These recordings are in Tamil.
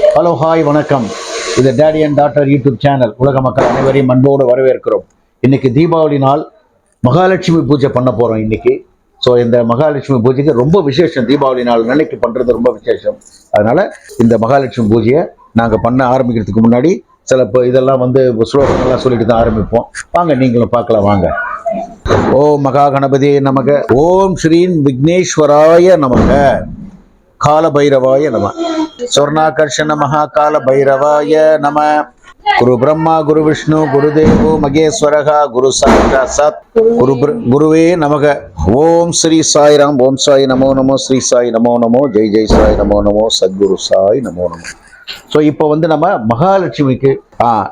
ஹலோ ஹாய் வணக்கம். இது daddy and daughter YouTube channel. உலக மக்கள் அனைவரையும் அன்போடு வரவேற்கிறோம். இன்னைக்கு தீபாவளி நாள், மகாலட்சுமி பூஜை பண்ண போறோம் இன்னைக்கு. ஸோ இந்த மகாலட்சுமி பூஜைக்கு ரொம்ப விசேஷம். தீபாவளி நாள் அன்னைக்கு பண்றது ரொம்ப விசேஷம். அதனால இந்த மகாலட்சுமி பூஜையை நாங்கள் பண்ண ஆரம்பிக்கிறதுக்கு முன்னாடி சில இதெல்லாம் ஸ்லோகங்கள்லாம் சொல்லிட்டு தான் ஆரம்பிப்போம். வாங்க நீங்களும் பார்க்கலாம் வாங்க. ஓம் மகா கணபதி நமக. ஓம் ஸ்ரீம் விக்னேஸ்வராய நமக. கால பைரவாய நம. சொர்ணாகர்ஷண மகாகால பைரவாய நம. குரு பிரம்மா குரு விஷ்ணு குரு தேவோ மகேஸ்வரகா குரு சாட்சாத் குருவே நமக. ஓம் ஸ்ரீ சாய்ராம். ஓம் சாய் நமோ நமோ. ஸ்ரீ சாய் நமோ நமோ. ஜெய் ஜெய் சாய் நமோ நமோ. சத்குரு சாய் நமோ நமோ. ஸோ இப்போ நம்ம மகாலட்சுமிக்கு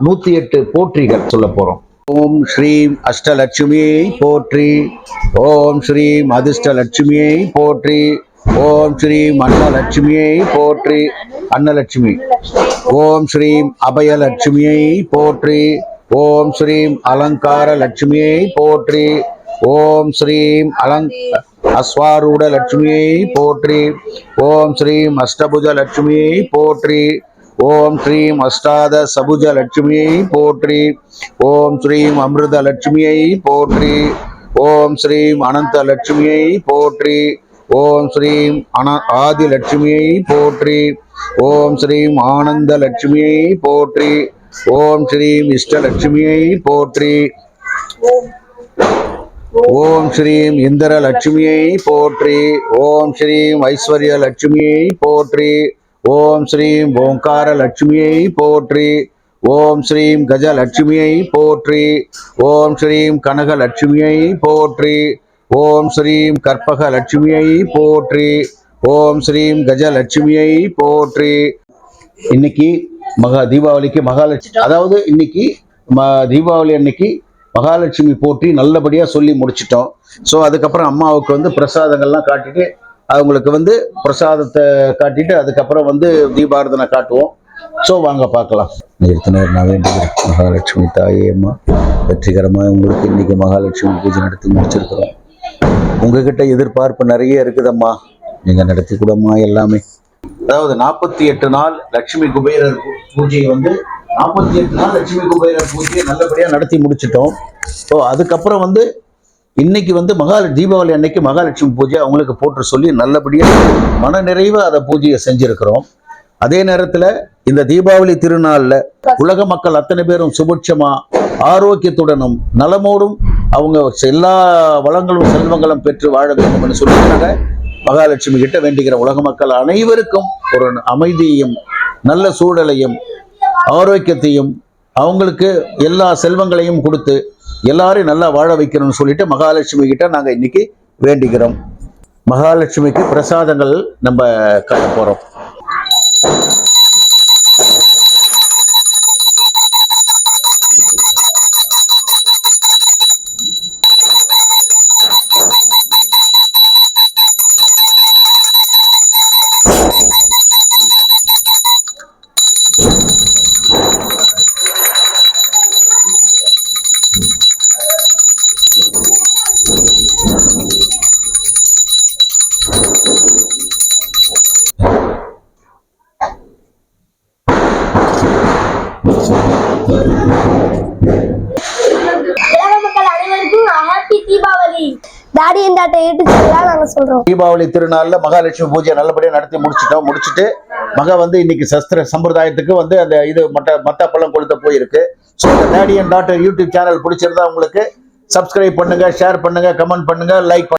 108 போற்றிகள் சொல்ல போறோம். ஓம் ஸ்ரீம் அஷ்டலட்சுமியை போற்றி. ஓம் ஸ்ரீம் அதிர்ஷ்டலட்சுமியை போற்றி. ஓம் ஸ்ரீம் அன்னலட்சுமியை போற்றி. அன்னலட்சுமி. ஓம் ஸ்ரீம் அபயலட்சுமியை போற்றி. ஓம் ஸ்ரீம் அலங்கார லட்சுமியை போற்றி. ஓம் ஸ்ரீம் அஸ்வாரூட லட்சுமியை போற்றி. ஓம் ஸ்ரீம் அஷ்டபுஜ லட்சுமியை போற்றி. ஓம் ஸ்ரீம் அஷ்டாத சபுஜ லட்சுமியை போற்றி. ஓம் ஸ்ரீம் அமிர்த லட்சுமியை போற்றி. ஓம் ஸ்ரீம் அனந்த லட்சுமியை போற்றி. ஓம் ஸ்ரீம் ஆதி லட்சுமியை போற்றி. ஓம் ஸ்ரீம் ஆனந்த லட்சுமியை போற்றி. ஓம் ஸ்ரீம் இஷ்டலட்சுமியை போற்றி. ஓம் ஸ்ரீம் இந்திர லட்சுமியை போற்றி. ஓம் ஸ்ரீம் ஐஸ்வர்ய லட்சுமியை போற்றி. ஓம் ஸ்ரீம் ஓங்கார லட்சுமியை போற்றி. ஓம் ஸ்ரீம் கஜலட்சுமியை போற்றி. ஓம் ஸ்ரீம் கனக லட்சுமியை போற்றி. ஓம் ஸ்ரீம் கற்பக லட்சுமியை போற்றி. ஓம் ஸ்ரீம் கஜலட்சுமியை போற்றி. இன்னைக்கு தீபாவளிக்கு மகாலட்சுமி, அதாவது இன்னைக்கு தீபாவளி அன்னைக்கு மகாலட்சுமி போற்றி நல்லபடியா சொல்லி முடிச்சிட்டோம். ஸோ அதுக்கப்புறம் அம்மாவுக்கு பிரசாதங்கள்லாம் காட்டிட்டு அவங்களுக்கு பிரசாதத்தை காட்டிட்டு அதுக்கப்புறம் தீபாரதனை காட்டுவோம். ஸோ வாங்க பார்க்கலாம். நான் வேண்டுகிறேன் மகாலட்சுமி தாயே அம்மா, வெற்றிகரமாக உங்களுக்கு இன்னைக்கு மகாலட்சுமி பூஜை நடத்தி முடிச்சிருக்கிறோம். உங்ககிட்ட எதிர்பார்ப்பு நிறைய இருக்குதம்மா, நீங்க நடத்தி கூடம்மா எல்லாமே. அதாவது 48 நாள் லட்சுமி குபேரர் பூஜையை 48 நாள் லட்சுமி குபேரர் பூஜையை நல்லபடியா நடத்தி முடிச்சிட்டோம். ஸோ அதுக்கப்புறம் இன்னைக்கு தீபாவளி அன்னைக்கு மகாலட்சுமி பூஜை அவங்களுக்கு போட்டு சொல்லி நல்லபடியா மன நிறைவா அதை பூஜையை செஞ்சிருக்கிறோம். அதே நேரத்துல இந்த தீபாவளி திருநாள்ல உலக மக்கள் அத்தனை பேரும் சுபிட்சமா ஆரோக்கியத்துடனும் நலமோடும் அவங்க எல்லா வளங்களும் செல்வங்களும் பெற்று வாழ வேண்டும் என்று சொல்லிட்டாங்க. மகாலட்சுமி கிட்ட வேண்டிக்கிற உலக மக்கள் அனைவருக்கும் ஒரு அமைதியையும் நல்ல சூழலையும் ஆரோக்கியத்தையும் அவங்களுக்கு எல்லா செல்வங்களையும் கொடுத்து எல்லாரையும் நல்லா வாழ வைக்கணும்னு சொல்லிட்டு மகாலட்சுமி கிட்ட நாங்க இன்னைக்கு வேண்டிக்கிறோம். மகாலட்சுமிக்கு பிரசாதங்கள் நம்ம காட்ட போறோம். தீபாவளி திருநாள்ல மகாலட்சுமி பூஜை நல்லபடியா நடத்தி முடிச்சுட்டு இன்னைக்கு சஸ்திர சம்பிரதாயத்துக்கு அந்த இது மத்தாப்பழம் கொளுத்த போயிருக்கு. ஸோ இந்த daddy and daughter YouTube channel பிடிச்சிருந்தா உங்களுக்கு சப்ஸ்கிரைப் பண்ணுங்க, ஷேர் பண்ணுங்க, கமெண்ட் பண்ணுங்க, லைக்